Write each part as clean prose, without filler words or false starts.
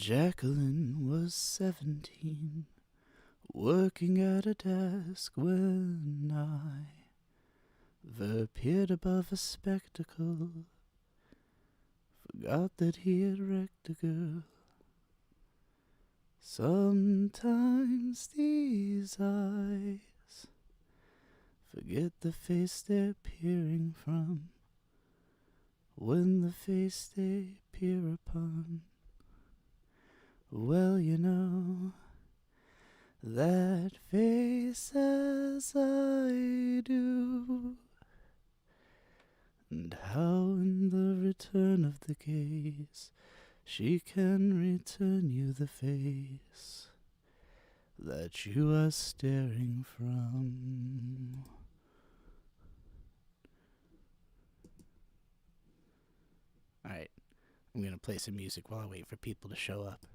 Jacqueline was 17, working at a desk when there appeared above a spectacle, forgot that he had wrecked a girl. Sometimes these eyes forget the face they're peering from, when the face they peer upon, well, you know, that face as I do, and how in the return of the gaze she can return you the face that you are staring from. Alright, I'm gonna play some music while I wait for people to show up.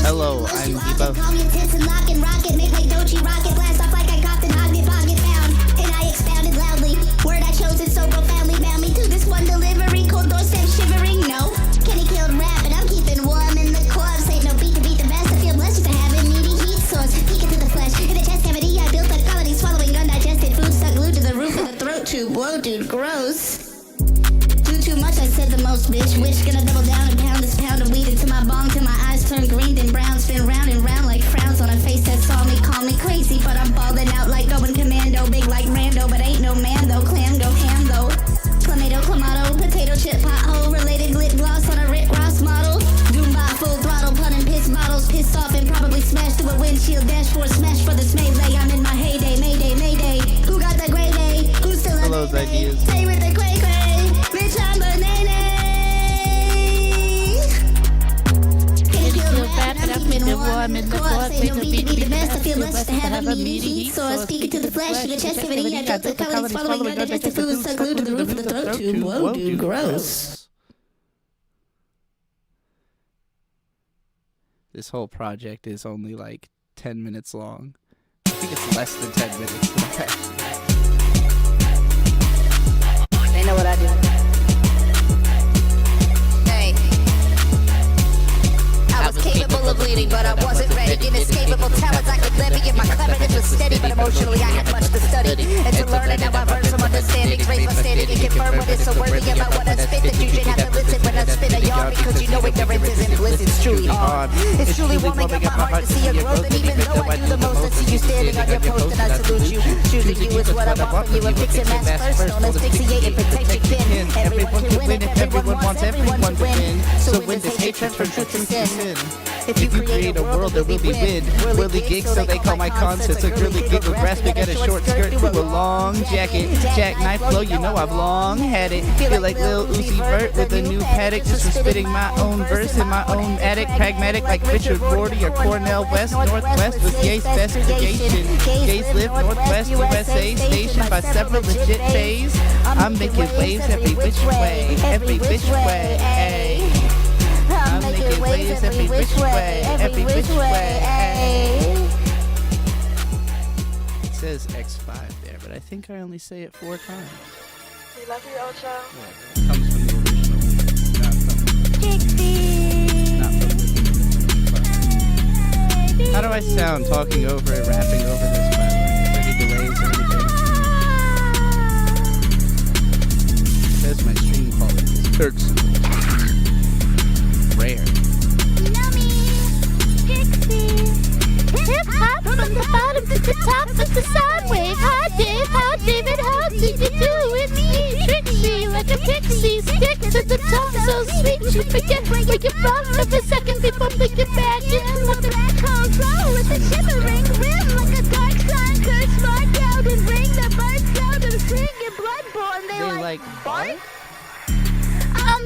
Hello, I'm Debo. Word I chose it so profoundly bound me to this one delivery. Cold doorstep shivering, no. Kenny killed rap, and I'm keeping warm in the clubs. Ain't no beat to beat the best. I feel blessed just to have a meaty heat source. Peeking to the flesh. In the chest cavity, I built a colony. Swallowing undigested food stuck glued to the roof of the throat tube. Whoa, dude, gross. Do too much, I said the most, bitch. Wish gonna double down and pound this pound of weed into my bong till my eyes turn green then brown. Spin round and round like frowns on a face that saw me. Call me crazy, but I'm balling out like going commando. Big like Rando, but ain't no man though. Clam go ham though. Clamato, clamato, potato chip, pothole. Related lip gloss on a Rick Ross model. Doom by full throttle, punning piss bottles. Pissed off and probably smashed through a windshield. Dashboard smash for this melee. I'm in my heyday, mayday, mayday. Who got the gray day? Who's still All those ideas. Stay with the cray cray. Bitch, I'm a nay-nay. Warm in the course, ain't no beat to be the best. I feel blessed to have a meaty heat source. Speaking to the flesh, to the chest cavity. I built the colony, swallowing undigested food stuck glued to the roof of the throat tube. Whoa, dude, gross. This whole project is only like 10 minutes long. I think it's less than 10 minutes. They know what I do. Hey. I was capable of leading, but I wasn't ready. Inescapable talents I could levy, and my cleverness was steady, but emotionally I had much to study and to learn. And now I've earned some understanding, raise my standing, and confirm what is so worthy about what I spit that you should have to listen when I spit a yarn, because you know ignorance isn't bliss. It's truly hard. It's truly warming up my heart to see your growth, and even though I do the most, I see you standing on your post, and I salute you. Choosing you is what I want from you, and fixing mass first, known as fixating protection pin. Everyone can win if everyone wants everyone to win. So when this hatred from truth to sin. If you create a world, there will be win. Whirly gigs, so they call my concerts a girly giggle. Grasping at a short skirt through a long jacket. Jackknife flow, you know I've long had it. Feel like Lil Uzi Vert with a new paddock, just from spitting my own verse in my own attic. Pragmatic like Richard Rorty or Cornell West. Northwest was Gay's best creation. Gays live Northwest USA, stationed by several legit bays. I'm making waves every which way, every which way, ayy. I'm making waves every which way, every which way. It says X5 there, but I think I only say it 4 times. We love you, Ocho. Yeah, it comes from the original, not from How do I sound talking over it, rapping over this, by the way? Any delays or anything? It says my stream quality is Turks. Rare. Yummy, Trixie. Hip hop from the bottom to the top with the sound wave. Hi Dave, how David, how did you do with me? Trixie, like a pixie, stick to the top, so sweet you forget where you're from for a second before picking back in. Like a black hole glow with a shimmering rim, like a dark sun could smart out and bring the birds down and sing in Bloodborne. They like what? I'm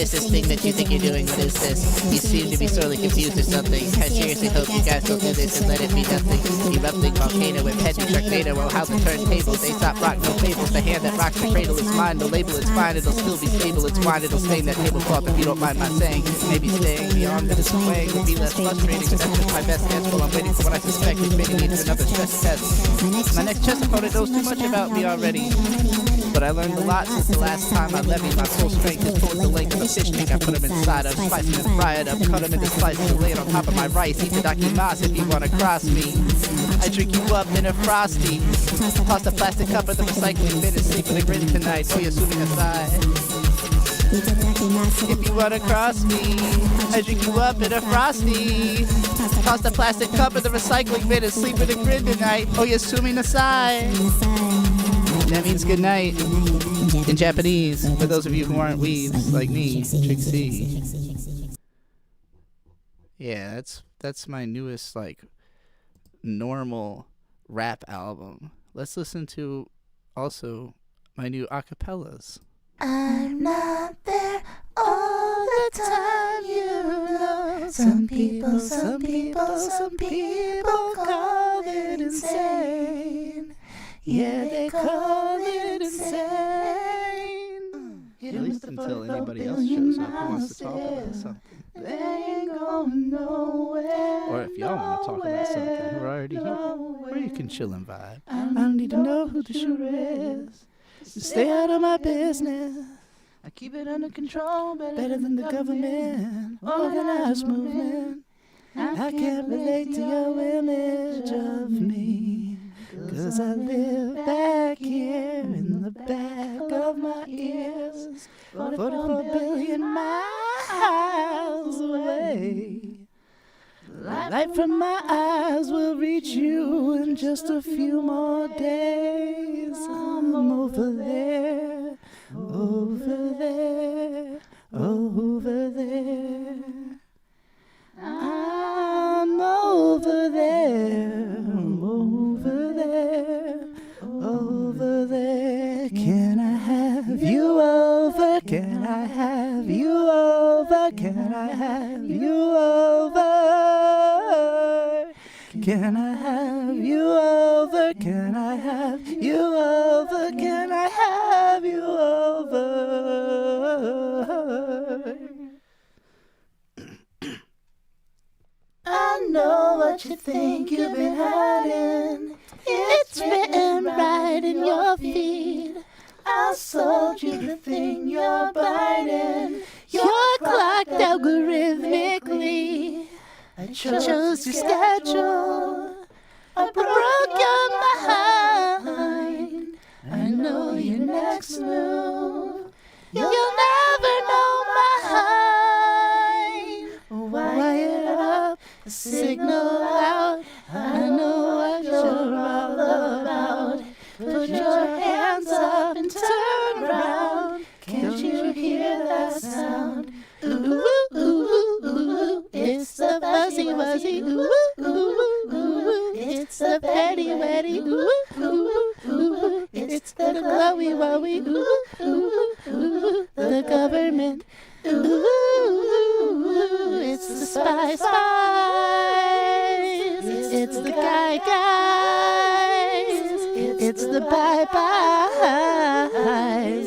is this thing that you think you're doing? What is this? You seem to be sorely confused or something. I seriously hope you guys don't do this and let it be nothing. Erupting volcano with pending Sharknado. Oh, how the turntables. They stop rock, no fables. The hand that rocks the cradle is mine. The label it's fine. It'll still be stable. It's wine. It'll stain that tablecloth if you don't mind my saying. Maybe staying beyond the display would be less frustrating, but that's just my best guess. While I'm waiting for what I suspect is maybe needs another stress test. My next chess opponent knows too much about me already. But I learned a lot since the last time I levied my full strength is towards the length of a fish tank. I put them inside of, spice them and fry it up, cut them into slices and lay it on top of my rice. Eat the dakimasu if you wanna cross me. I drink you up in a frosty. Toss the plastic cup of the recycling bin and sleep with a grin tonight. Oh, you're swimming aside. If you wanna cross me, I drink you up in a frosty. Toss the plastic cup of the recycling bin and sleep with a grin tonight. Oh, you're swimming aside. That means good night in Japanese, for those of you who aren't weebs like me, Trixie. Yeah, that's my newest, like, normal rap album. Let's listen to also my new acapellas. I'm not there all the time, you know. Some people call it insane. Yeah, they call it insane. At least until anybody else shows up who wants to talk about something. They ain't going nowhere. Or if y'all want to talk about something, we're already here. Or you can chill and vibe. I don't need to know who the shooter is. Just stay out of my business. I keep it under control, better than the government. Organized movement. I can't relate to your image of me. 'Cause I live back here in the back of my ears, 44 billion miles away. Light from my eyes will reach you in just a few more days. I'm over there, over there, over there. I'm over there, over there, over there. Can I have you over? Can I have you over? Can I have you over? Can I have you over? Can I have you over? Can I have you over? I know what you think you've been hiding. It's written right in your feed. I sold you the thing you're biting. You're clocked algorithmically. I chose your schedule. I broke your mind. I know your next move. You'll never know mine. Wire up, signal out. I know what you're all about. Put your hands up and turn around. Can't you hear that sound? Ooh, ooh, ooh, ooh. It's the fuzzy wuzzy. Ooh, ooh, ooh. It's the petty wetty. Ooh, ooh, ooh. It's the glowy wowy. Ooh, ooh, ooh. The government. Ooh, it's the spy spies. It's the guys. It's the bye-byes.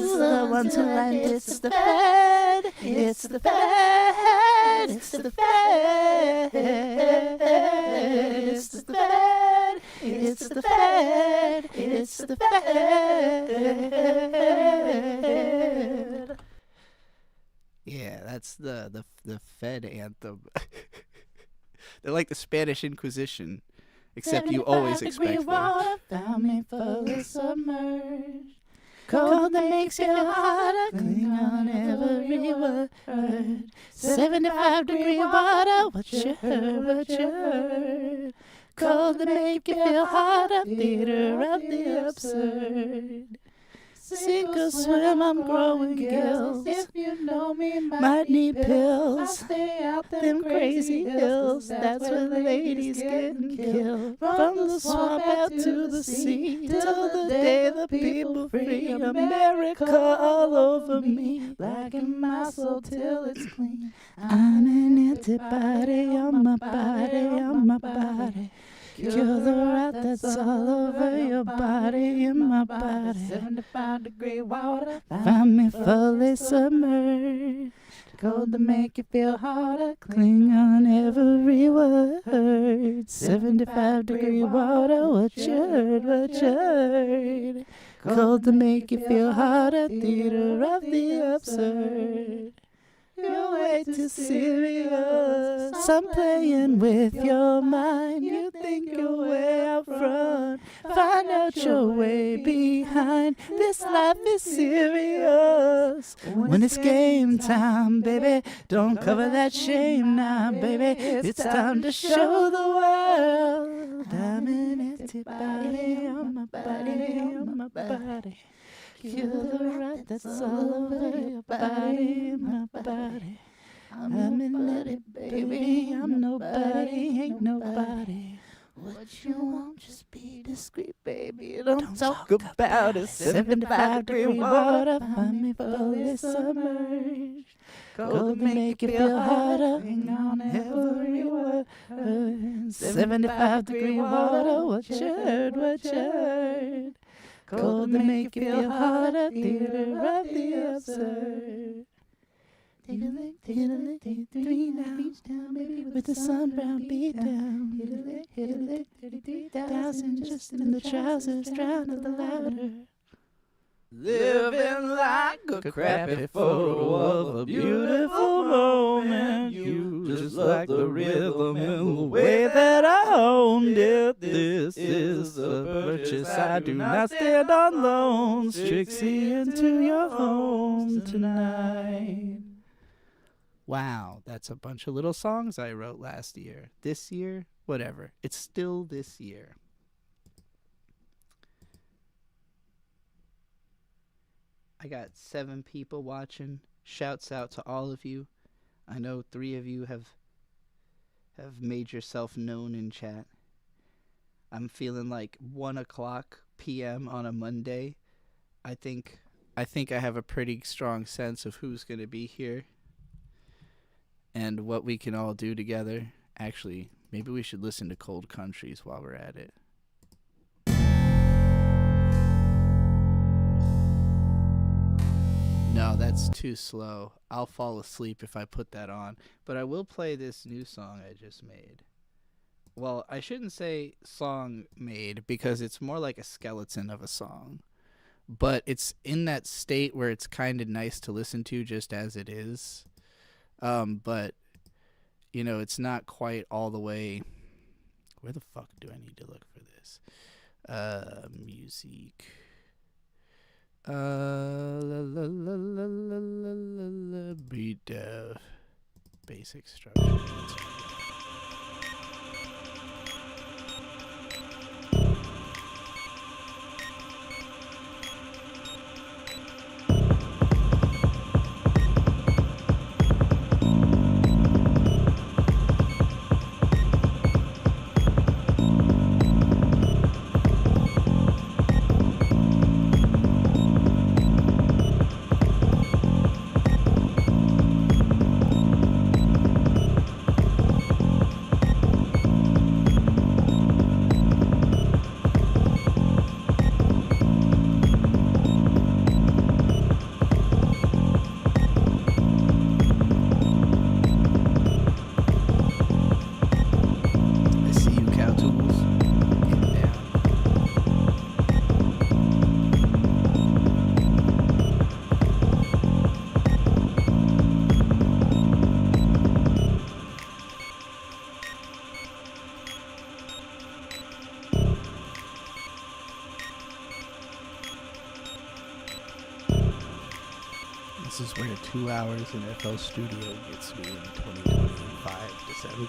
The ones who land. It's the Fed. It's the Fed. It's the Fed. It's the Fed. It's the Fed. It's the Fed. Yeah, that's the Fed anthem. They're like the Spanish Inquisition, except you always expect them. Found me fully submerged. Cold that makes you harder, cling on every word. 75-degree water, what you heard, what you heard. Cold to make you feel harder, theater of the absurd. sink or swim, I'm growing gills. If you know me, might need pills. I stay out them crazy hills. That's where the ladies getting killed. From the swamp out to the sea, till the day the people free. America all over me, black in my soul till it's clean. I'm an antibody on my body, on my body. Cure the rot that's all over your body, in my body. 75-degree water, find me fully submerged. Cold to make you feel harder, cling on every word. 75-degree water, what you heard, what you heard. Cold to make you feel harder, theater of the absurd. You're way too serious. I'm playing with your mind. You think you're way out front. Find out your way behind. This life is serious. When it's game time, baby, don't cover that shame now, baby. It's time to show the world. I'm an antibody on my body, on my body. Cure the rot that's all over your body, my body. I'm in it, baby. I'm nobody, ain't nobody. What you want, just be discreet, baby. Don't talk about it. 75-degree water, find me fully submerged. Cold to make you feel harder, hang on every word. 75-degree water, what you heard, what you heard. Cold to make you feel harder, theater of the absurd. Take a lick, take 3 now. Beach down, baby, with the sun brown beat down. Hit a lick, 33,000 just in the trousers, drown of the louder. Living like a crappy photo of a beautiful moment. You just like the rhythm and the way that I owned it. This is a purchase I do not stand on loans. Trixie into your home tonight. Wow, that's a bunch of little songs I wrote last year. This year, whatever. It's still this year. I got 7 people watching. Shouts out to all of you. I know 3 of you have made yourself known in chat. I'm feeling like 1:00 p.m. on a Monday. I think I have a pretty strong sense of who's going to be here and what we can all do together. Actually, maybe we should listen to Cold Countries while we're at it. No, that's too slow. I'll fall asleep if I put that on. But I will play this new song I just made. Well, I shouldn't say song made because it's more like a skeleton of a song. But it's in that state where it's kind of nice to listen to just as it is. But, you know, it's not quite all the way. Where the fuck do I need to look for this? Music. Beat dev. Basic structure. This is where 2 hours in FL Studio gets me in 2025 December.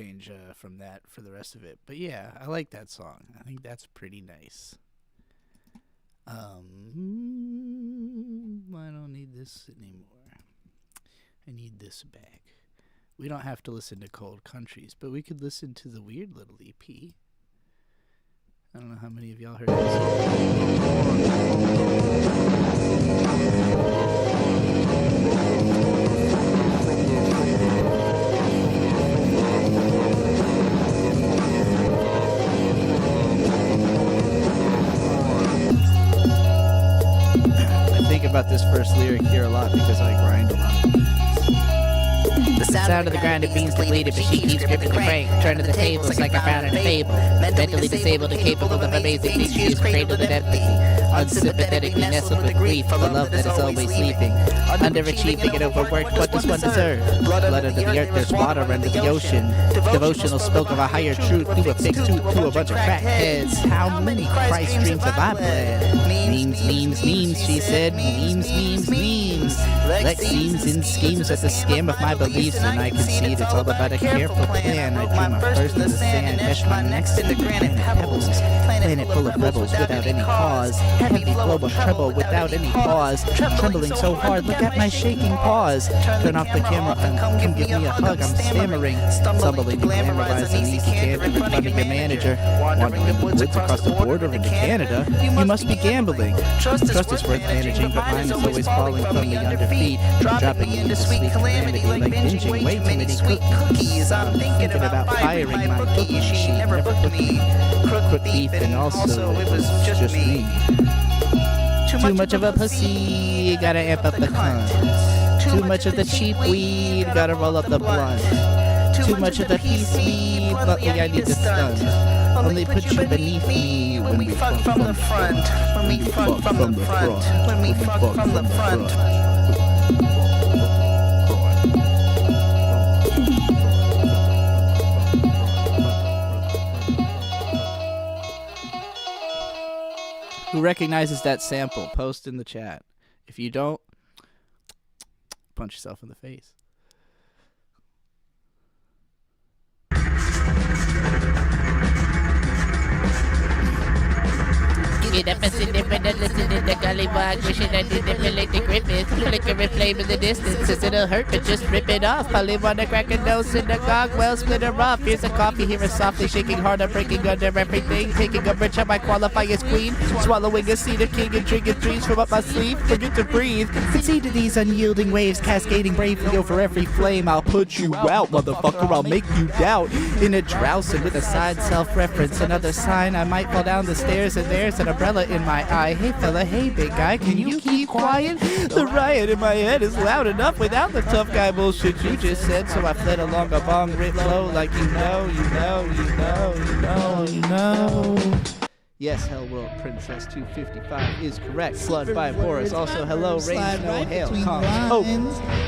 change from that for the rest of it. But yeah, I like that song. I think that's pretty nice. I don't need this anymore. I need this back. We don't have to listen to Cold Countries, but we could listen to the weird little EP. I don't know how many of y'all heard this. I think about this first lyric here a lot because I grind a lot. The Sound of the grinded beans depleted, but she keeps gripping the crank. Turning the tables like I found in a fable. Mentally disabled and capable of amazing things. She is cradled in empathy. Unsympathetically nestled with grief. For love that is always sleeping. Underachieving and overworked, what does one deserve? Blood under the earth, there's water under the ocean. Devotional spoke of a higher truth through a fixed tooth to a bunch of crackheads. How many Christ dreams have I bled? Memes, memes, memes, she said. Memes, memes, memes. Lex schemes and schemes at the scam of my beliefs, and I concede it's all about a careful plan. I drew my first in the sand, etched my next in the granite pebbles. Planet full of rebels without any cause. Heavy flow of trouble without any pause. Trembling so hard, look at my shaking paws. Turn off the camera and come give me a hug. I'm stammering, stumbling to glamorize an easy canter in front of your manager. Wandering in the woods across the border into Canada. You must be gambling. Trust is worth managing, but mine is always falling from me under feet. Dropping into sweet calamity like binging way too many sweet cookies. I'm thinking about firing my cookie. She never booked me. Crook beef, and also it was just me. Too much of a pussy, gotta amp up the cunt. Too much of the cheap weed, gotta roll up the blunt. Too much of the peace weed, luckily I need the stunt. Only put you beneath me when we fuck from the front. When we fuck from the front. When we fuck from the front. Who recognizes that sample? Post in the chat. If you don't, punch yourself in the face. Get up and sit different and listen to the gollywog. Wishing I didn't relate to Griffith. Flickering flame in the distance. Says it'll hurt, but just rip it off. Probably wanna crack a nose synagogue. Well, split her off. Here's a coffee. Hear her softly shaking harder, breaking under everything. Taking a rich, I might qualify as queen. Swallowing a seed of king and drinking dreams from up my sleeve. Forget to breathe. Concede to these unyielding waves, cascading bravely over every flame. I'll put you out, motherfucker. I'll make you doubt. In a drowsing with a side self-reference. Another sign I might fall down the stairs, and there's an umbrella in my eye. Hey fella, hey big guy, can you keep quiet? The riot in my head is loud enough without the tough guy bullshit you just said. So I fled along a bong writ flow like you know. Yes, Hell World Princess 255 is correct. Flood by Boris. Also, hello, rain, snow, hail, calm, hope.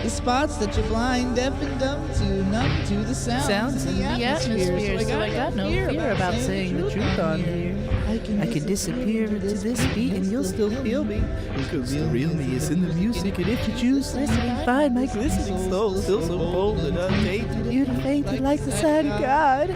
The spots that you're blind, deaf and dumb to, numb to the sounds In the atmosphere, so I got no fear about saying the truth on here. I can disappear into this beat and you'll still feel me. Because the real me is in the music, and if you choose listening, find my glistening soul still so bold and untainted, beautiful, fainted like the Son of God.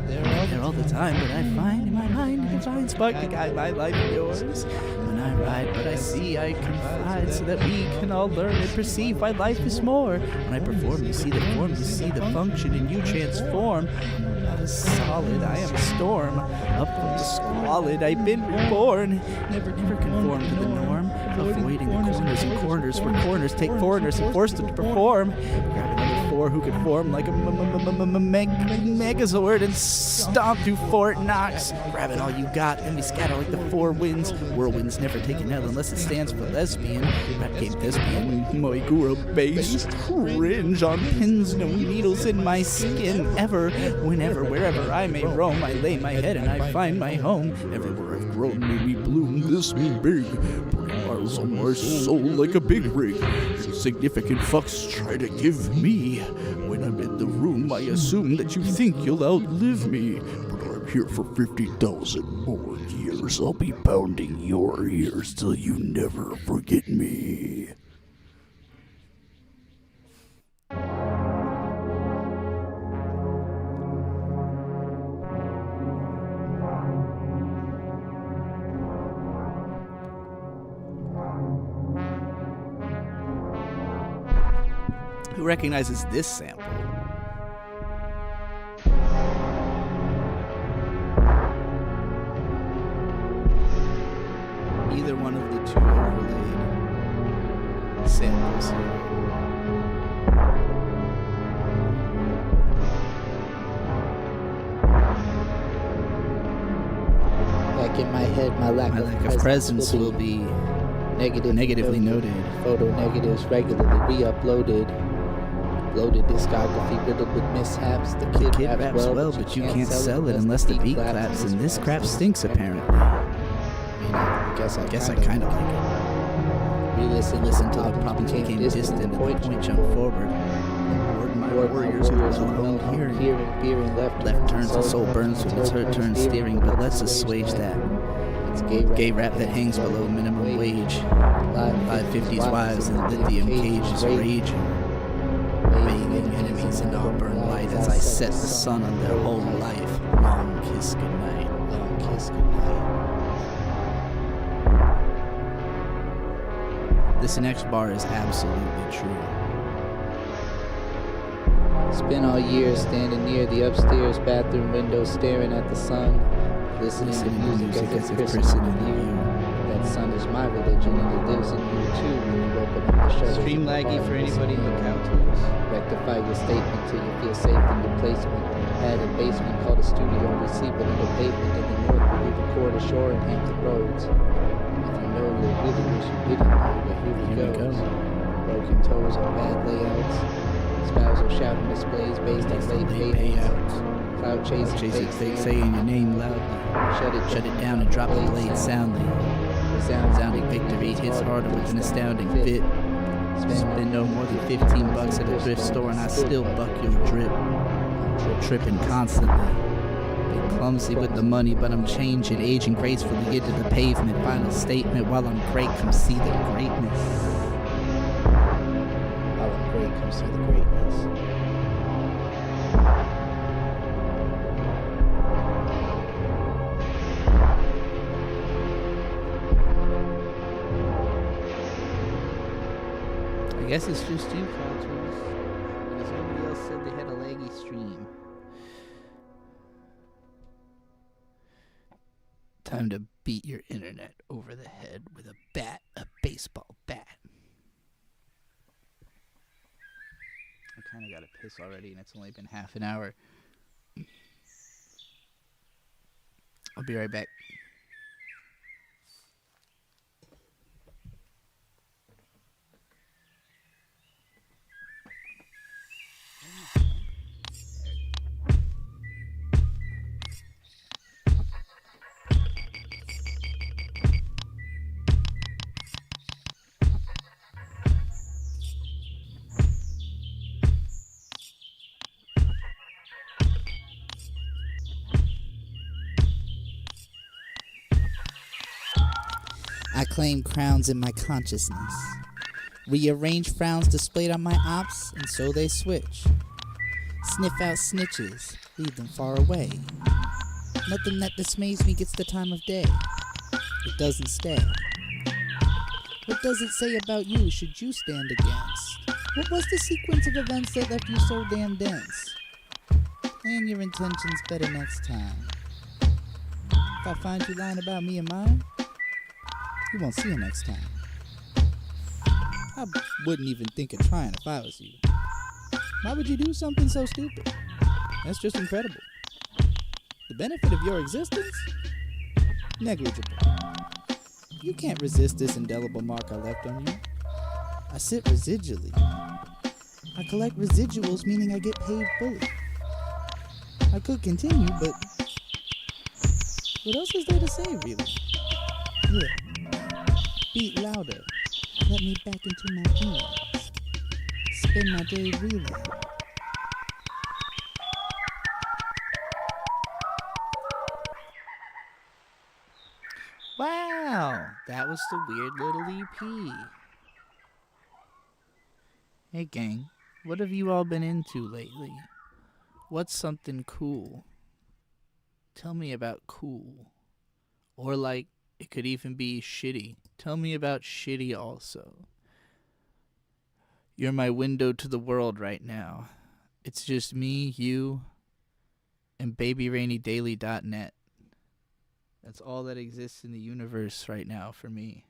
There all the time, but I find in my mind a divine spark to guide my life and yours. When I ride, but I see, I confide, so that we can all learn and perceive why life is more. When I perform, you see the form, you see the function, and you transform. I'm not as solid, I am a storm. Up from the squalid, I've been reborn. Never conform to the norm. Avoiding the corners and corners where corners take foreigners and force them to perform. Grab another four who can form like a megazord and stomp through Fort Knox. Grab it all you got and we scatter like the four winds. Whirlwinds never take an L unless it stands for lesbian. Rap game thespian. My guru base cringe on pins, no needles in my skin. Ever, whenever, wherever I may roam, I lay my head and I find my home. Everywhere I've grown made me bloom this big. Miles on my soul like a big rig. Insignificant fucks try to give me. When I'm in the room, I assume that you think you'll outlive me. But I'm here for 50,000 more years. I'll be pounding your ears till you never forget me. Who recognizes this sample? Either one of the two overlaid samples here. Back in my head, my lack of presence will be negatively noted. Photo negatives regularly re-uploaded. Loaded discography riddled with mishaps. The kid raps well, but you can't sell it unless the beat claps, and this crap stinks apparently. I guess I kind of like it. Re-listen to the problem became distant and the point jump forward. My warriors who was alone hearing left turns and soul burns with its hurt turn steering, but let's assuage that. It's gay rap that hangs below minimum wage. Live 50s wives and lithium cages raging. Bathing enemies in all burn light as I set the sun on their whole life. Long kiss goodnight, long kiss goodnight. This next bar is absolutely true. Spent all year standing near the upstairs bathroom window staring at the sun, listening to music as if christened in you. That sun is my religion and it lives in you too when you open up the shutters. Stream laggy for anybody who look out to us. Rectify your statement till you feel safe in your placement. Padded basement called a studio. We sleep beneath the pavement in the north where we record ashore in Hampton Roads. If you know you really wish you didn't know, but here we go. Broken toes on bad layouts. Spousal shouting displays based on late payouts. Cloud chasing fake saying your name loudly. Shut it down and drop the blade soundly. Resounding victory hits harder with an astounding fit. Spend no more than $15 at a thrift store and I still buck your drip. I'm tripping constantly. Been clumsy with the money, but I'm changing, aging gracefully into the pavement. Final statement while I'm great, come see the greatness. While I'm great, come see the greatness. I guess it's just you, Contours. Because nobody else said they had a laggy stream. Time to beat your internet over the head with a baseball bat. I kind of got to piss already, and it's only been half an hour. I'll be right back. I claim crowns in my consciousness. Rearrange frowns displayed on my ops, and so they switch. Sniff out snitches, leave them far away. Nothing that dismays me gets the time of day. It doesn't stay. What does it say about you should you stand against? What was the sequence of events that left you so damn dense? Plan your intentions better next time. If I find you lying about me and mine, you won't see it next time. I wouldn't even think of trying if I was you. Why would you do something so stupid? That's just incredible. The benefit of your existence? Negligible. You can't resist this indelible mark I left on you. I sit residually. I collect residuals, meaning I get paid fully. I could continue, but what else is there to say, really? Yeah. Beat louder. Let me back into my feelings. Spend my day reeling. Wow, that was the weird little EP. Hey gang, what have you all been into lately? What's something cool? Tell me about cool. Or like, it could even be shitty. Tell me about shitty also. You're my window to the world right now. It's just me, you, and babyrainydaily.net. That's all that exists in the universe right now for me.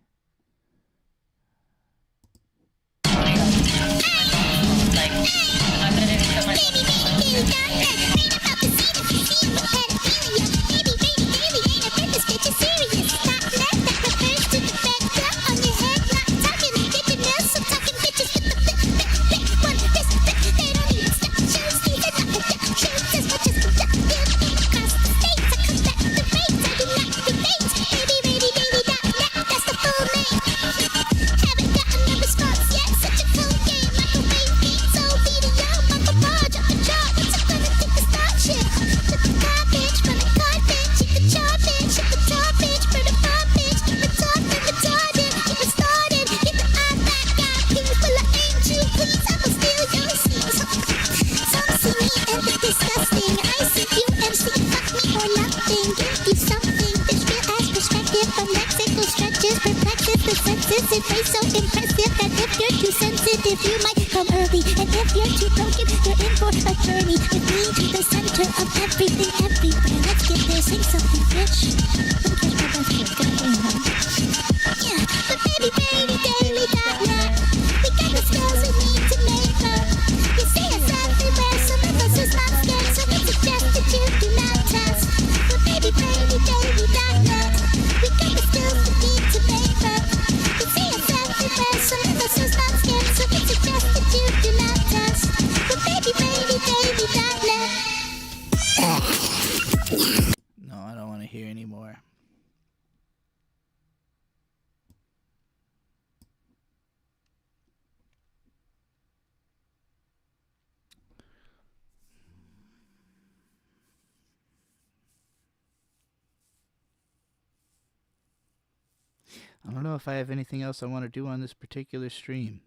I don't know if I have anything else I want to do on this particular stream.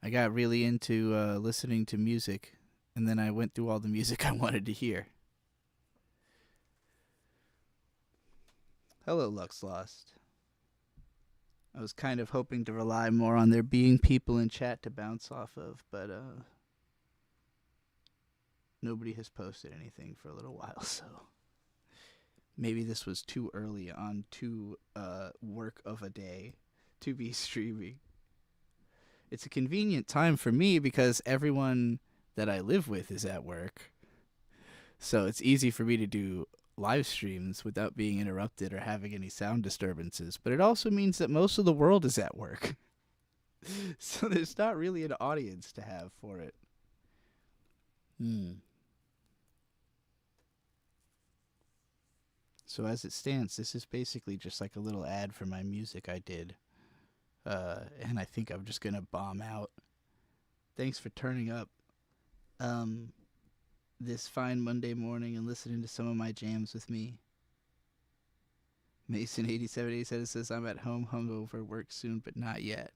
I got really into listening to music, and then I went through all the music I wanted to hear. Hello, Lux Lost. I was kind of hoping to rely more on there being people in chat to bounce off of, but nobody has posted anything for a little while, so maybe this was too early on to work of a day to be streaming. It's a convenient time for me because everyone that I live with is at work. So it's easy for me to do live streams without being interrupted or having any sound disturbances. But it also means that most of the world is at work. So there's not really an audience to have for it. So as it stands, this is basically just like a little ad for my music I did. And I think I'm just going to bomb out. Thanks for turning up this fine Monday morning and listening to some of my jams with me. Mason8787 says, I'm at home hungover, work soon, but not yet.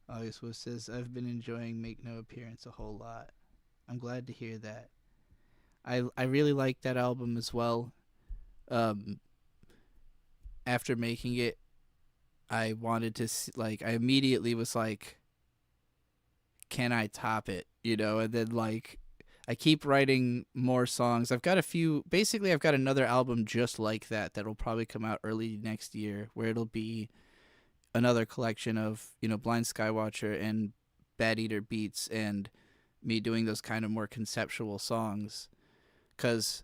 August Wolf says, I've been enjoying Make No Appearance a whole lot. I'm glad to hear that. I really like that album as well. After making it, I wanted to I immediately was like, can I top it? You know, and then I keep writing more songs. I've got I've got another album just like that'll probably come out early next year, where it'll be another collection of, Blind Skywatcher and Bad Eater beats and me doing those kind of more conceptual songs. 'Cause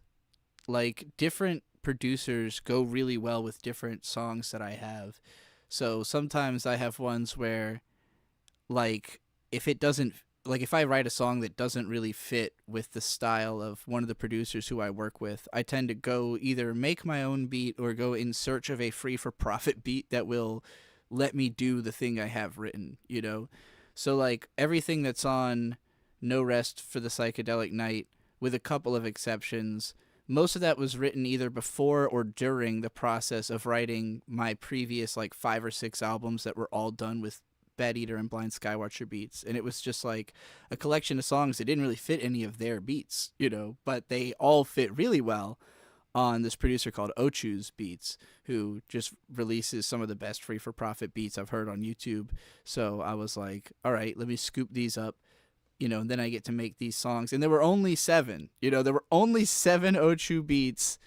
different producers go really well with different songs that I have. So sometimes I have ones where if I write a song that doesn't really fit with the style of one of the producers who I work with, I tend to go either make my own beat or go in search of a free for profit beat that will let me do the thing I have written, So everything that's on No Rest for the Psychedelic Night, with a couple of exceptions, most of that was written either before or during the process of writing my previous 5 or 6 albums that were all done with Bad Eater and Blind Skywatcher beats. And it was just a collection of songs that didn't really fit any of their beats, but they all fit really well on this producer called Ochu's Beats, who just releases some of the best free for profit beats I've heard on YouTube. So I was like, all right, let me scoop these up, and then I get to make these songs. And there were only 7, there were only 7 Ochu beats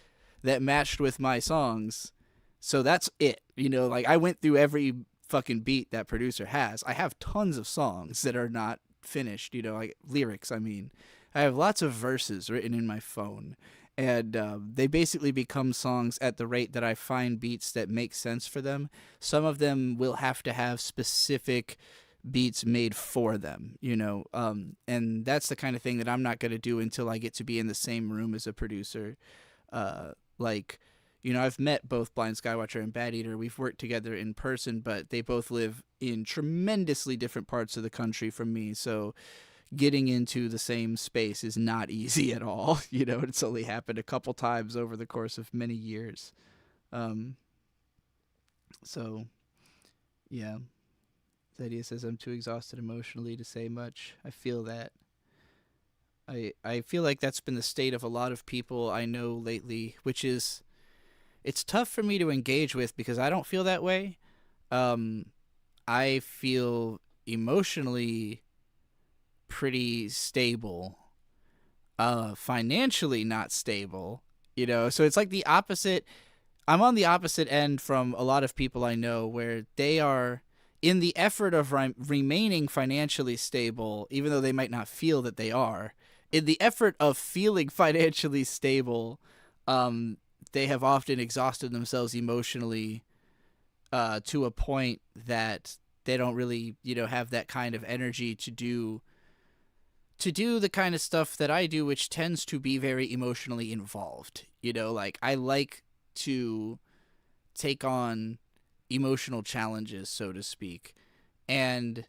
that matched with my songs. So that's it. Like I went through every fucking beat that producer has. I have tons of songs that are not finished, like lyrics. I mean, I have lots of verses written in my phone. And they basically become songs at the rate that I find beats that make sense for them. Some of them will have to have specific beats made for them, and that's the kind of thing that I'm not going to do until I get to be in the same room as a producer. I've met both Blind Skywatcher and Bad Eater. We've worked together in person, but they both live in tremendously different parts of the country from me, so getting into the same space is not easy at all. It's only happened a couple times over the course of many years. So, yeah. Zadia says, I'm too exhausted emotionally to say much. I feel that. I feel like that's been the state of a lot of people I know lately, which is, it's tough for me to engage with because I don't feel that way. I feel emotionally pretty stable, financially not stable, so it's like the opposite. I'm on the opposite end from a lot of people I know, where they are in the effort of remaining financially stable, even though they might not feel that they are. In the effort of feeling financially stable, they have often exhausted themselves emotionally to a point that they don't really, have that kind of energy to do the kind of stuff that I do, which tends to be very emotionally involved. Like I like to take on emotional challenges, so to speak. And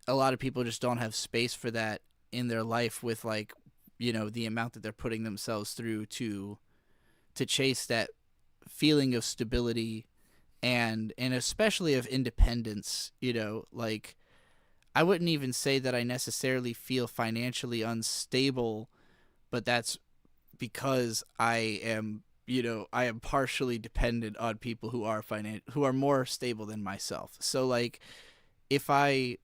a lot of people just don't have space for that in their life with the amount that they're putting themselves through to chase that feeling of stability and especially of independence. Like I wouldn't even say that I necessarily feel financially unstable, but that's because I am partially dependent on people who are more stable than myself. So like if I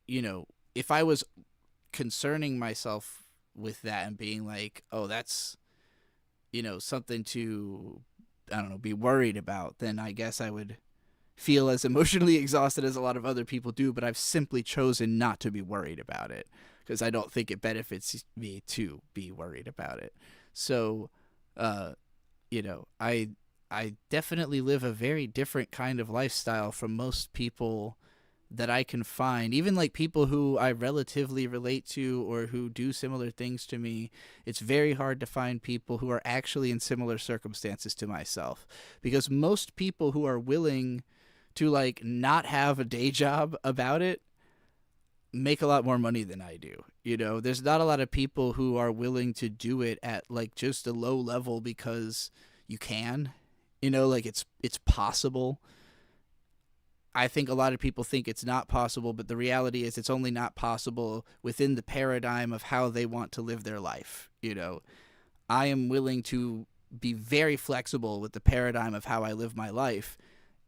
was concerning myself with that and being like, oh, that's something to, I don't know, be worried about, then I guess I would feel as emotionally exhausted as a lot of other people do. But I've simply chosen not to be worried about it because I don't think it benefits me to be worried about it. So I definitely live a very different kind of lifestyle from most people that I can find. Even like people who I relatively relate to or who do similar things to me, it's very hard to find people who are actually in similar circumstances to myself. Because most people who are willing to like not have a day job about it make a lot more money than I do. There's not a lot of people who are willing to do it at like just a low level because you can, like it's possible. I think a lot of people think it's not possible, but the reality is it's only not possible within the paradigm of how they want to live their life. I am willing to be very flexible with the paradigm of how I live my life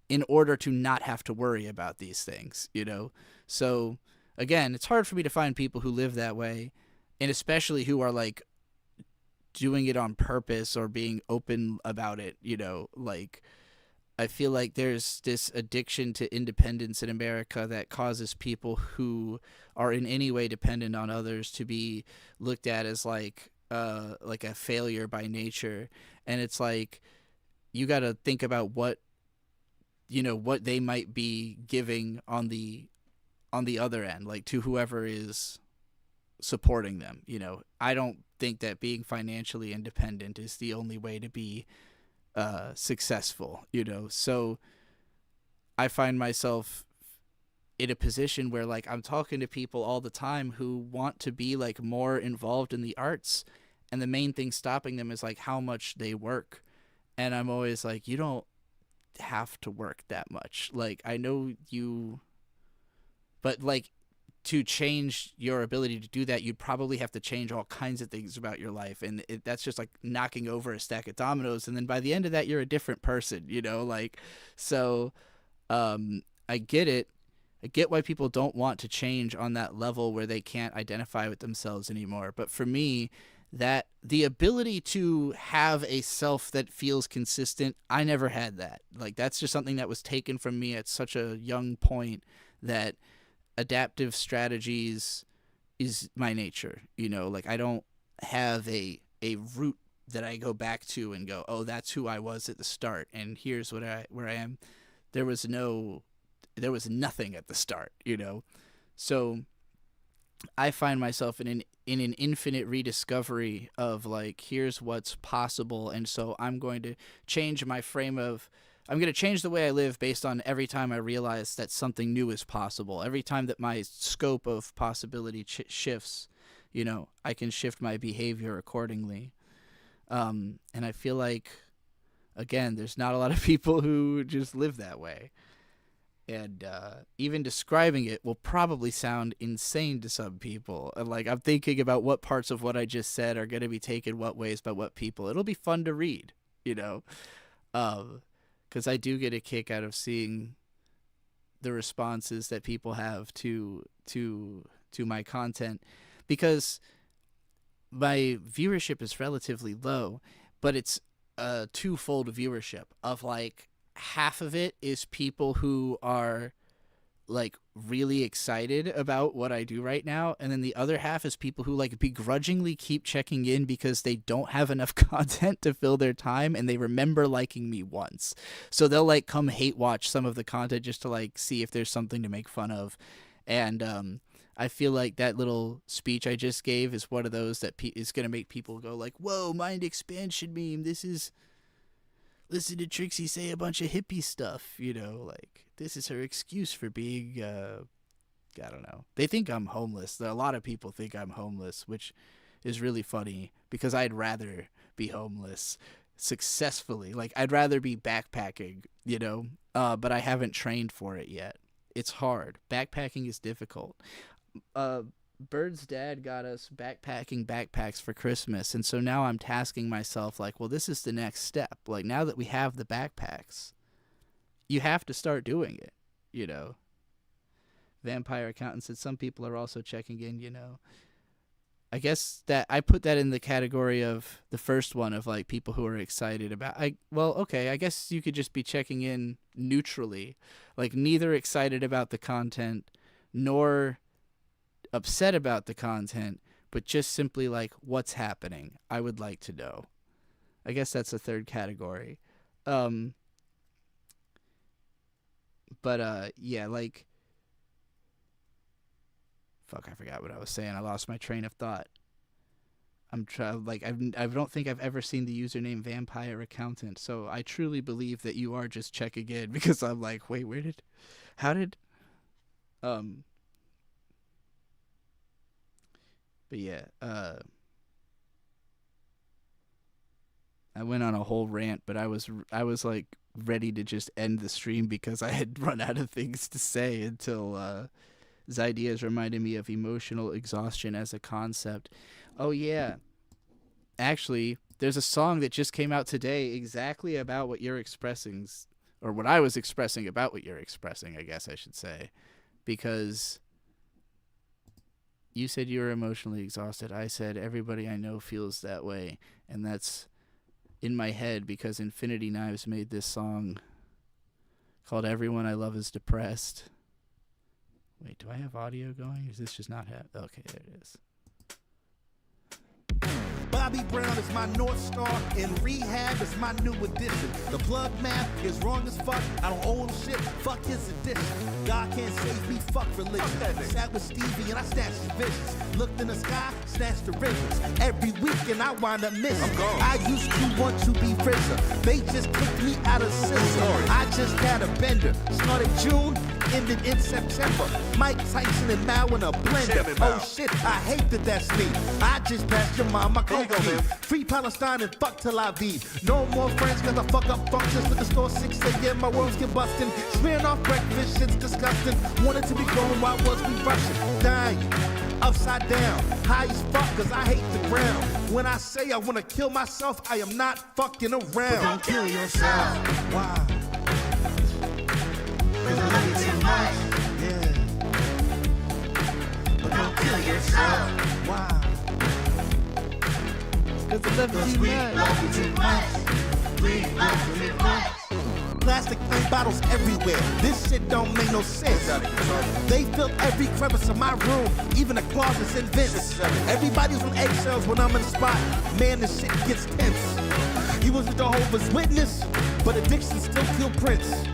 in order to not have to worry about these things, So again, it's hard for me to find people who live that way, and especially who are like doing it on purpose or being open about it, like I feel like there's this addiction to independence in America that causes people who are in any way dependent on others to be looked at as like a failure by nature. And it's like, you got to think about what they might be giving on the other end, like to whoever is supporting them. I don't think that being financially independent is the only way to be successful, so I find myself in a position where like I'm talking to people all the time who want to be like more involved in the arts, and the main thing stopping them is like how much they work. And I'm always like, you don't have to work that much. Like I know you, but like to change your ability to do that, you'd probably have to change all kinds of things about your life. And that's just like knocking over a stack of dominoes. And then by the end of that, you're a different person, you know, like, so I get it. I get why people don't want to change on that level where they can't identify with themselves anymore. But for me, that the ability to have a self that feels consistent, I never had that. Like, that's just something that was taken from me at such a young point, that adaptive strategies is my nature, you know, like I don't have a root that I go back to and go, oh, that's who I was at the start, and here's where I am. There was nothing at the start, you know. So I find myself in an infinite rediscovery of like, here's what's possible, and so I'm going to change the way I live based on every time I realize that something new is possible. Every time that my scope of possibility shifts, you know, I can shift my behavior accordingly. And I feel like, again, there's not a lot of people who just live that way. And even describing it will probably sound insane to some people. Like, I'm thinking about what parts of what I just said are going to be taken what ways by what people. It'll be fun to read, you know. Because I do get a kick out of seeing the responses that people have to my content, because my viewership is relatively low, but it's a twofold viewership of like half of it is people who are like really excited about what I do right now, and then the other half is people who like begrudgingly keep checking in because they don't have enough content to fill their time, and they remember liking me once, so they'll like come hate watch some of the content just to like see if there's something to make fun of. And I feel like that little speech I just gave is one of those that is gonna make people go like, whoa, mind expansion meme, this is, listen to Trixie say a bunch of hippie stuff, you know, like, this is her excuse for being, I don't know. They think I'm homeless. A lot of people think I'm homeless, which is really funny, because I'd rather be homeless successfully. Like, I'd rather be backpacking, you know, but I haven't trained for it yet. It's hard. Backpacking is difficult. Bird's dad got us backpacking backpacks for Christmas, and so now I'm tasking myself like, well, this is the next step. Like, now that we have the backpacks, you have to start doing it, you know. Vampire Accountant said some people are also checking in, you know. I guess that I put that in the category of the first one of like people who are excited about. Okay, I guess you could just be checking in neutrally, like neither excited about the content nor upset about the content, but just simply like, what's happening? I would like to know. I guess that's the third category. Yeah, like, fuck, I forgot what I was saying. I lost my train of thought. I don't think I've ever seen the username Vampire Accountant, so I truly believe that you are just checking in, because I'm like, wait, but yeah, I went on a whole rant, but I was like ready to just end the stream because I had run out of things to say until Zydias reminded me of emotional exhaustion as a concept. Oh yeah, actually, there's a song that just came out today exactly about what you're expressing, or what I was expressing about what you're expressing, I guess I should say, because you said you were emotionally exhausted. I said everybody I know feels that way, and that's in my head because Infinity Knives made this song called Everyone I Love Is Depressed. Wait, do I have audio going? Is this just not okay, there it is. Bobby Brown is my North Star, and rehab is my new addition. The plug math is wrong as fuck. I don't own shit, fuck his addition. God can't save me, fuck religion. Sat with Stevie and I snatched his visions. Looked in the sky, snatched the rivers. Every weekend I wind up missing. I used to want to be richer. They just kicked me out of system. I just had a bender. Started June, ended in September. Mike Tyson and Mao in a blender. Oh shit, I hate that that's me. I just passed your mom my coke key. Free Palestine and fuck Tel Aviv. No more friends cause I fuck up functions to the store 6 a.m. My world's get bustin'. Smearing off breakfast, shit's disgusting. Wanted to be grown, why was we rushing? Dying, upside down, high as fuck cause I hate the ground. When I say I wanna kill myself, I am not fucking around. But don't kill yourself. Why? Cause I love you too much. Yeah. But don't kill yourself. Why? Cause I love you too much. We love you too much. Plastic flame bottles everywhere. This shit don't make no sense. They fill every crevice of my room, even the closets and vents. Everybody's on eggshells when I'm in the spot. Man, this shit gets tense. He was a Jehovah's Witness, but addiction still killed Prince.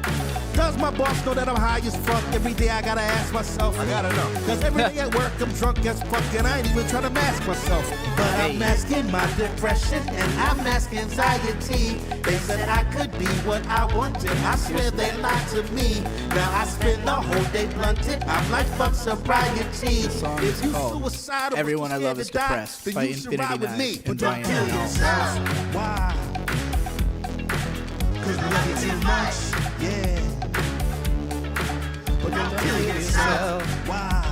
Does my boss know that I'm high as fuck? Every day I gotta ask myself. I gotta know. Cause every day at work I'm drunk as fuck and I ain't even trying to mask myself. But I'm masking my depression and I'm masking anxiety. They said I could be what I wanted. I swear they lied to me. Now I spend the whole day blunted. I'm like fuck sobriety. If you suicidal, Everyone I Love Is Depressed then by you should Infinity ride with Knight me. and But don't Brian kill Eno. yourself. Why? Cause we love you too much. Yeah. But don't kill yourself. Why?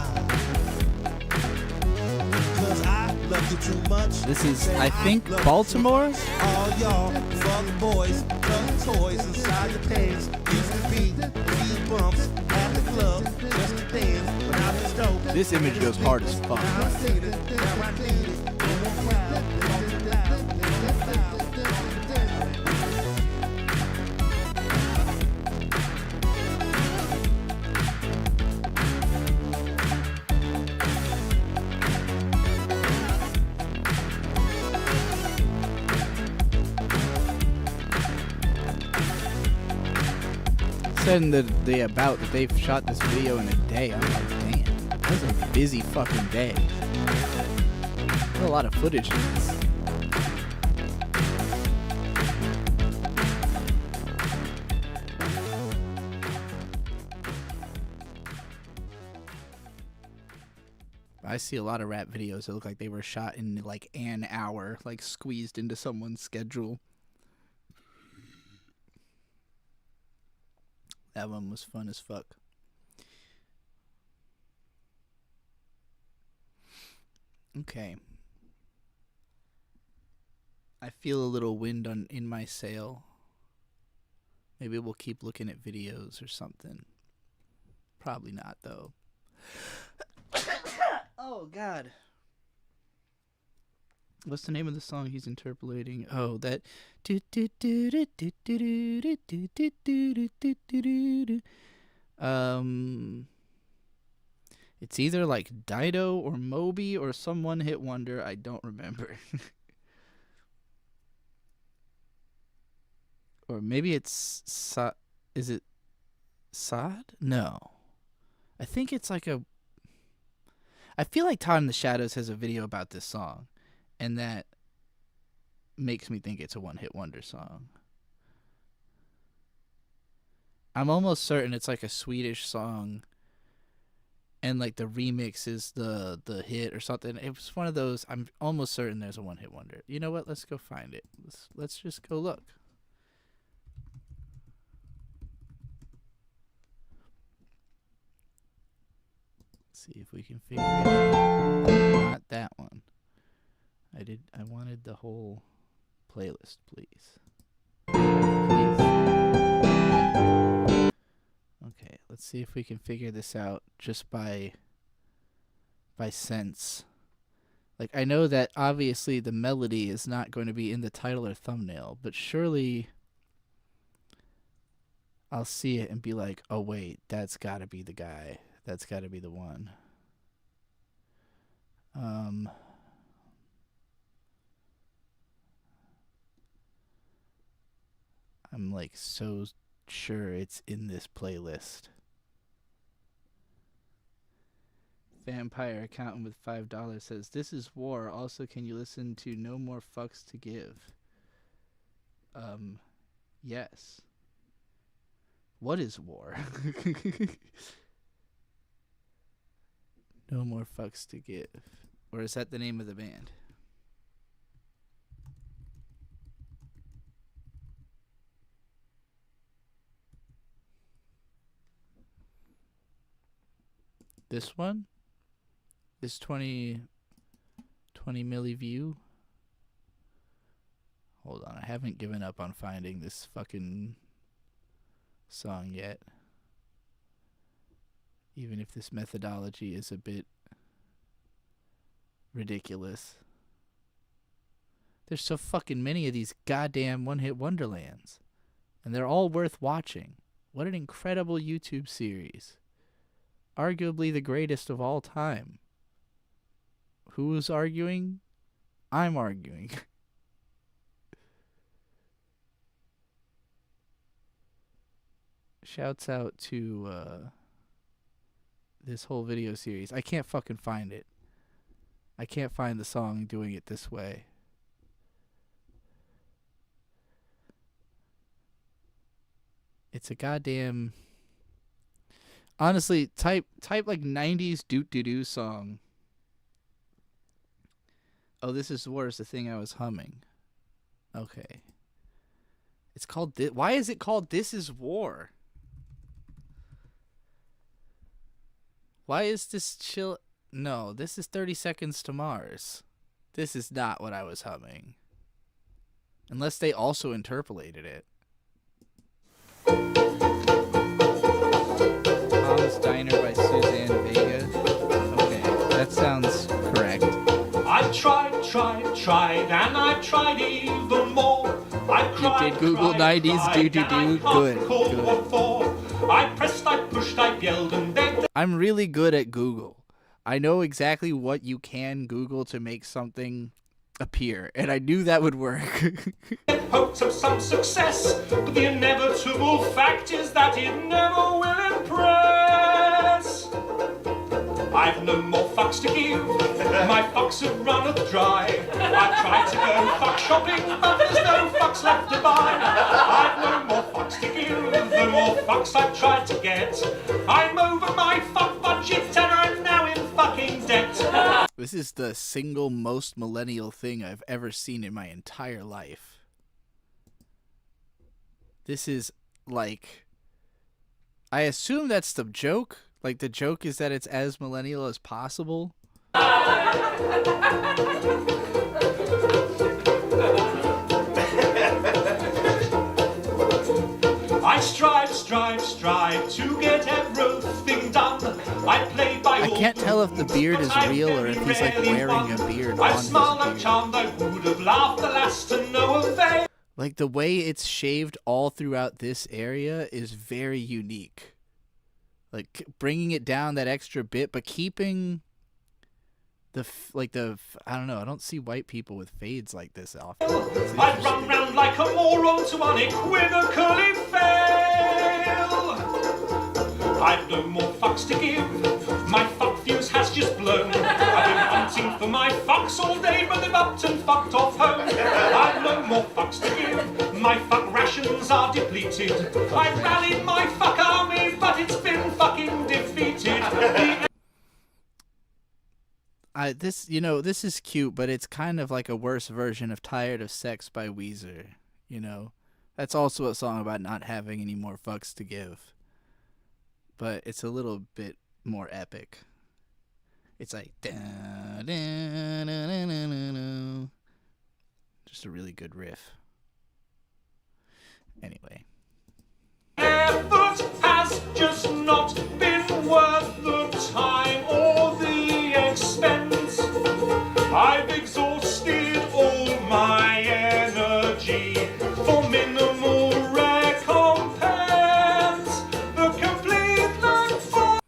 Cause I love you too much. This is, I think, Baltimore? All y'all fuck boys, tuck toys inside your pants. Used to be speed bumps at the club just to dance. But now it's dope. This image goes hard as fuck. Now I see it. Now I need it. No more crowd. Talk it loud. No more loud. Said in the about that they've shot this video in a day. I'm like, damn, that's a busy fucking day. There's a lot of footage in this. I see a lot of rap videos that look like they were shot in like an hour, like squeezed into someone's schedule. That one was fun as fuck. Okay. I feel a little wind in my sail. Maybe we'll keep looking at videos or something. Probably not, though. Oh, God. What's the name of the song he's interpolating? Oh, that. It's either like Dido or Moby or some one-hit wonder. I don't remember. Or maybe it's is it Sod? No. I think it's like a. I feel like Todd in the Shadows has a video about this song. And that makes me think it's a one-hit wonder song. I'm almost certain it's like a Swedish song. And like the remix is the hit or something. It was one of those. I'm almost certain there's a one-hit wonder. You know what? Let's go find it. Let's just go look. See if we can figure it out. Not that one. I wanted the whole playlist, please. Please. Okay, let's see if we can figure this out just by sense. Like, I know that obviously the melody is not going to be in the title or thumbnail, but surely I'll see it and be like, oh wait, that's gotta be the guy. That's gotta be the one. I'm like so sure it's in this playlist. Vampire accountant with $5 says, "This is war. Also, can you listen to No More Fucks to Give?" Yes. What is war? No more fucks to give. Or is that the name of the band? This one? This 20 milli view? Hold on, I haven't given up on finding this fucking song yet. Even if this methodology is a bit ridiculous. There's so fucking many of these goddamn one-hit wonderlands. And they're all worth watching. What an incredible YouTube series. Arguably the greatest of all time. Who's arguing? I'm arguing. Shouts out to this whole video series. I can't fucking find it. I can't find the song doing it this way. It's a goddamn... Honestly, type like 90s doot-doo-doo song. Oh, This Is War is the thing I was humming. Okay. It's called... Why is it called This Is War? Why is this chill... No, this is 30 Seconds to Mars. This is not what I was humming. Unless they also interpolated it. Tom's Diner by Suzanne Vega. Okay, that sounds correct. I tried, and I tried even more. I cried, you did Google 90s do-do-do. Good. I pressed, I pushed, I yelled and begged. I'm really good at Google. I know exactly what you can Google to make something appear, and I knew that would work. Hopes of some success, but the inevitable fact is that it never will impress. I've no more fucks to give, my fucks have runneth dry. I've tried to go fuck shopping, but there's no fucks left to buy. I've no more fucks to give, the more fucks I've tried to get. I'm over my fuck budget and I'm now in fucking debt. This is the single most millennial thing I've ever seen in my entire life. This is like... I assume that's the joke. Like, the joke is that it's as millennial as possible. I strive to get everything done. I play by I can't tell if the beard is real or if he's like wearing a beard on his beard. Charmed, I would have laughed the last to no avail. Like, the way it's shaved all throughout this area is very unique. Like, bringing it down that extra bit, but keeping the, I don't know, I don't see white people with fades like this often. I run round like a moron to unequivocally fail. I've no more fucks to give, my fuck fuse has just blown. I've been hunting for my fucks all day, but they've upped and fucked off home. I've no more fucks to give, my fuck rations are depleted. I've rallied my fuck army, but it's been fucking defeated. This is cute, but it's kind of like a worse version of Tired of Sex by Weezer, you know? That's also a song about not having any more fucks to give. But it's a little bit more epic. It's like... Just a really good riff. Anyway. Effort has just not been worth the time or the expense. I've exhausted all my energy for minimal recompense. The complete lack for...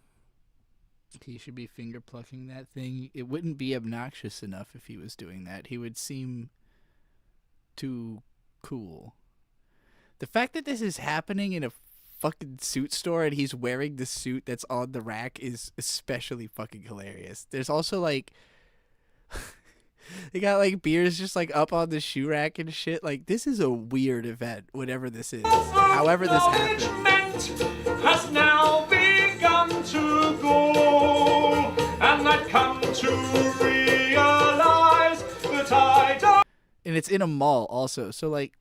He should be finger plucking that thing. It wouldn't be obnoxious enough if he was doing that. He would seem too cool. The fact that this is happening in a fucking suit store and he's wearing the suit that's on the rack is especially fucking hilarious. There's also like they got like beers just like up on the shoe rack and shit. Like, this is a weird event, whatever this is. However this happened. has now begun to go, and I've come to realize that I don't. And it's in a mall also. So like,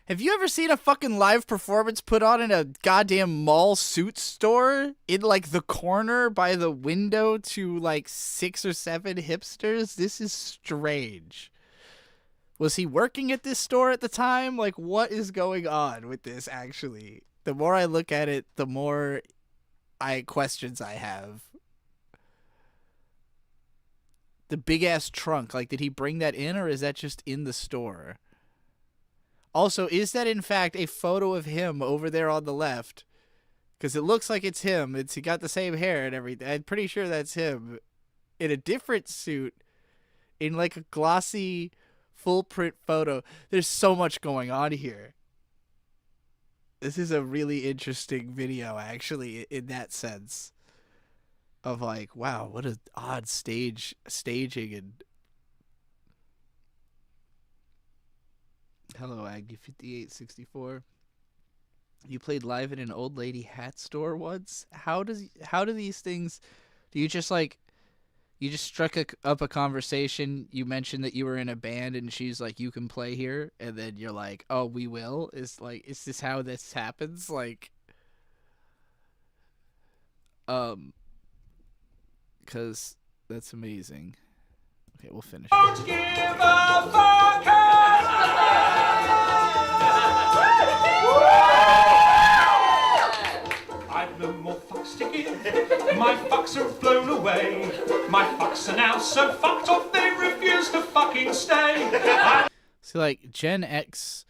have you ever seen a fucking live performance put on in a goddamn mall suit store in like the corner by the window to like 6 or 7 hipsters? This is strange. Was he working at this store at the time? Like, what is going on with this, actually? The more I look at it, the more questions I have. The big-ass trunk, like, did he bring that in, or is that just in the store? Also, is that, in fact, a photo of him over there on the left? Because it looks like it's him. He got the same hair and everything. I'm pretty sure that's him. In a different suit, in, like, a glossy, full-print photo. There's so much going on here. This is a really interesting video, actually, in that sense. Of, like, wow, what an odd staging and... Hello, Aggie5864. You played live in an old lady hat store once? How do these things... Do you just, like... You just struck up a conversation, you mentioned that you were in a band, and she's like, you can play here, and then you're like, oh, we will? Is this how this happens? Like... Because that's amazing. Okay, we'll finish. Don't give a fuck. I've no more fucks to give. My fucks are blown away. My fucks are now so fucked off they refuse to fucking stay. See, like, Gen X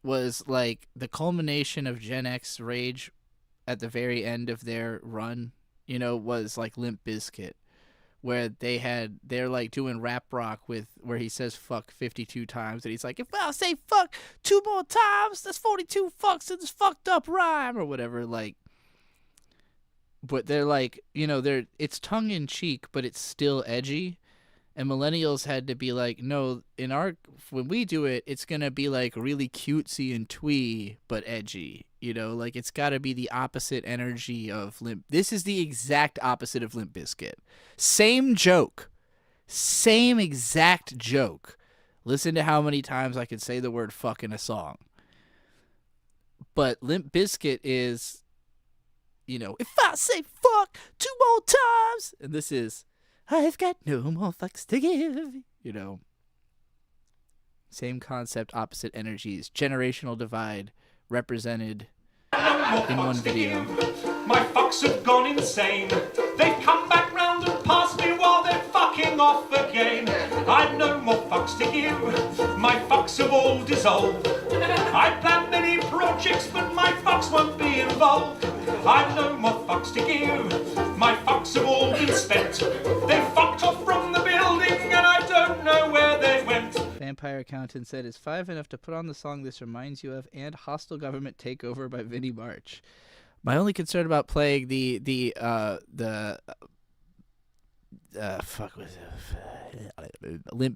was, like, the culmination of Gen X rage at the very end of their run, you know, was, like, Limp Bizkit, where they're, like, doing rap rock with, where he says fuck 52 times, and he's like, if I say fuck 2 more times, that's 42 fucks in this fucked up rhyme, or whatever, like, but they're, like, you know, it's tongue-in-cheek, but it's still edgy. And millennials had to be like, no, when we do it, it's going to be like really cutesy and twee, but edgy. You know, like it's got to be the opposite energy of Limp. This is the exact opposite of Limp Bizkit. Same joke. Same exact joke. Listen to how many times I can say the word fuck in a song. But Limp Bizkit is, you know, if I say fuck 2 more times, and this is, I've got no more fucks to give. You know, same concept, opposite energies. Generational divide represented in one video. My fucks have gone insane. They've come back round and passed me while they're fucking off again. I've no more fucks to give. My fucks have all dissolved. I planned many projects, but my fucks won't be involved. I've no more fucks to give. My fucks have all been spent. They fucked off from the building and I don't know where they went. Vampire Accountant said, is 5 enough to put on the song this reminds you of and Hostile Government Takeover by Vinnie March? My only concern about playing Limp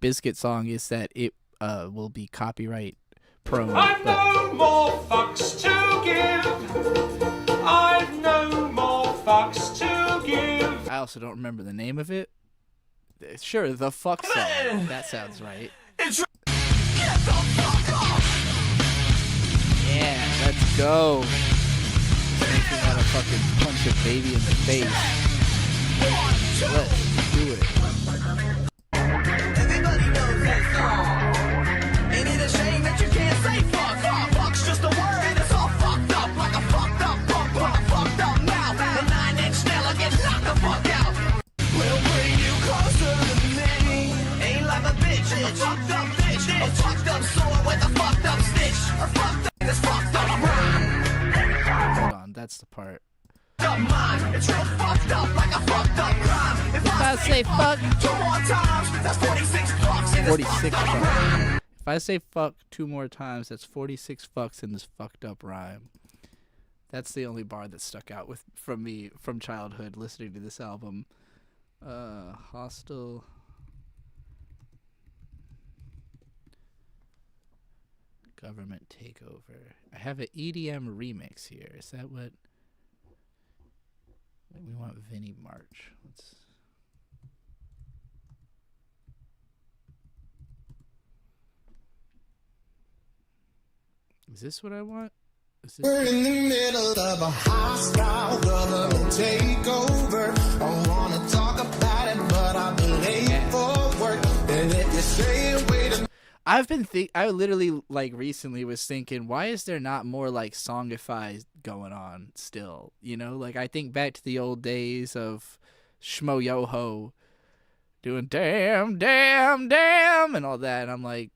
Bizkit song is that it will be copyright prone. I've no more fucks to give. I've no more fucks to give. I also don't remember the name of it. Sure, the fuck song. That sounds right. Yeah, let's go. Makes me want to fucking punch a baby in the face. Let's do it. Everybody knows that song. Ain't it a shame that you can't say fuck? Fuck's just a word, it's all fucked up. Like a fucked up punk with a fucked up mouth. The 9-inch nail gets knocked the fuck out. We'll bring you closer to me. Ain't like a bitch, a fucked up bitch. A fucked up sword with a fucked up stitch. A fucked up this fucked up rhyme. Hold on, that's the part. It's real fucked up like a fucked up crime. If I say fuck 2 more times, that's 46 fucks in this 46 fucked up fucks. rhyme. If I say fuck 2 more times, that's 46 fucks in this fucked up rhyme. That's the only bar that stuck out from me from childhood listening to this album. Hostile. Government takeover. I have an EDM remix here. Is that what we want? Vinnie March. Let's. Is this what I want? Is this We're in the middle of a hostile government takeover. I wanna talk about it, but I've been late for work. And if you say wait a I literally like recently was thinking, why is there not more like songify going on still? You know, like I think back to the old days of Shmo Yoho doing damn, damn, damn and all that. And I'm like,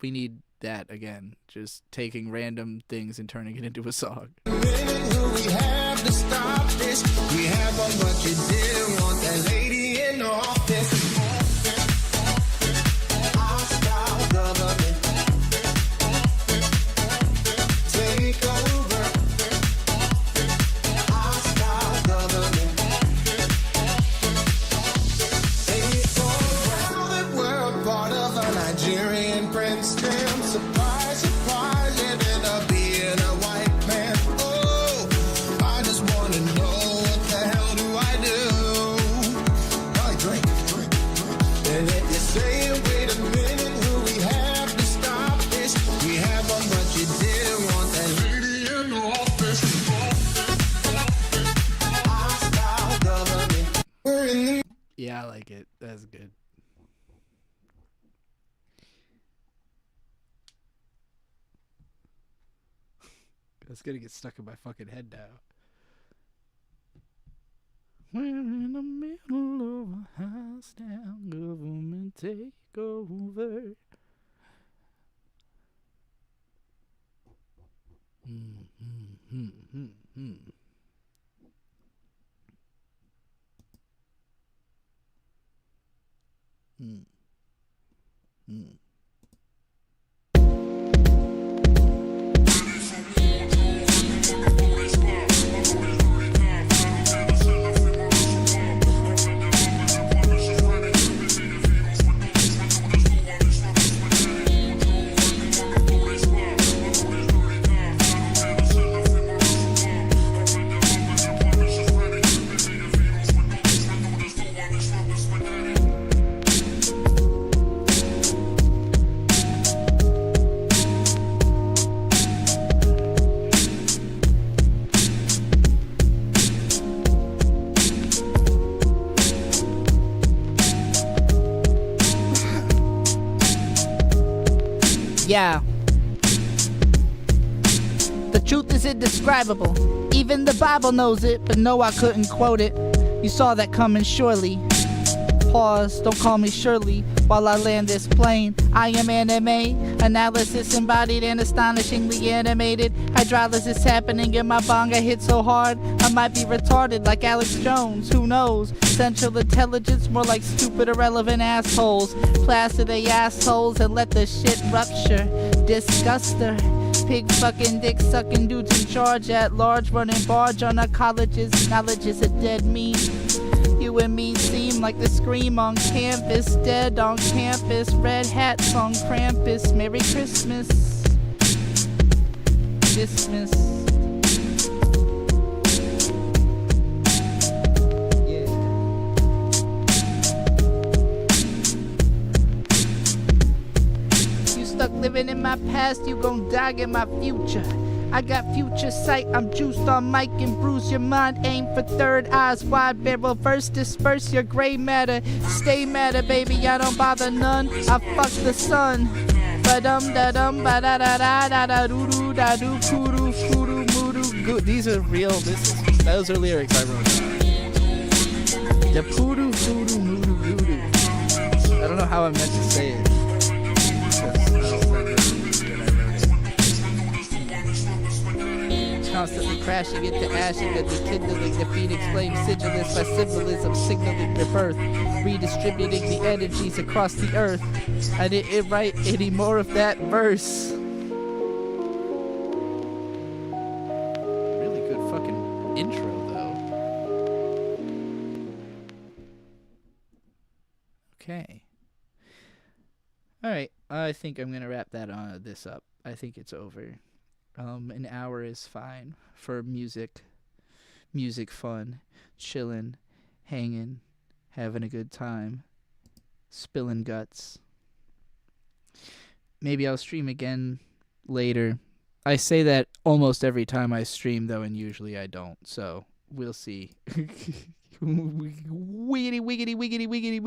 we need that again. Just taking random things and turning it into a song. minute who we have to stop this. We have on what you did want that lady in office. Hostile government takeover. Hostile government takeover. Now that we're a part of a Nigerian prince. Surprise, surprise, ended up being a white man. Oh, I just want to know what the hell do I do? I drink. And if you say, wait a minute, who we have to stop this? We have on what you did want that lady in the office. Hostile government. We're in the Yeah, I like it. That's good. That's gonna get stuck in my fucking head now. We're in the middle of a hostile government takeover. Yeah. The truth is indescribable. Even the Bible knows it, but no, I couldn't quote it. You saw that coming surely. Pause, don't call me Shirley while I land this plane. I am anime, analysis embodied and astonishingly animated. Hydrolysis happening in my bong, I hit so hard I might be retarded like Alex Jones, who knows? Central intelligence, more like stupid irrelevant assholes. Plaster they assholes and let the shit rupture. Disguster. Pig fucking, dick sucking dudes in charge at large, running barge on our colleges. Knowledge is a dead meat. You and me seem like the scream on campus, dead on campus, red hats on Krampus. Merry Christmas. Dismiss. Yeah. You stuck living in my past, you gon' die in my future. I got future sight, I'm juiced on Mike and Bruce. Your mind aim for third eyes, wide barrel verse, disperse your gray matter. Stay matter, baby, I don't bother none. I fuck the sun. Ba-dum da dum ba da da da da da doo doo da doo kudu kudu mudu. Good. These are real. Those are lyrics I wrote. The poodoo voodoo moodoo voodoo. I don't know how I meant to say it. Constantly crashing into ashing and rekindling the phoenix flame sigillus by symbolism signaling rebirth, redistributing the energies across the earth. I didn't write any more of that verse. Really good fucking intro though. Okay. Alright, I think I'm gonna wrap that this up. I think it's over. An hour is fine for music fun, chilling, hanging, having a good time, spilling guts. Maybe I'll stream again later. I say that almost every time I stream, though, and usually I don't. So we'll see. Wiggity, wiggity, wiggity, wiggity, wiggity.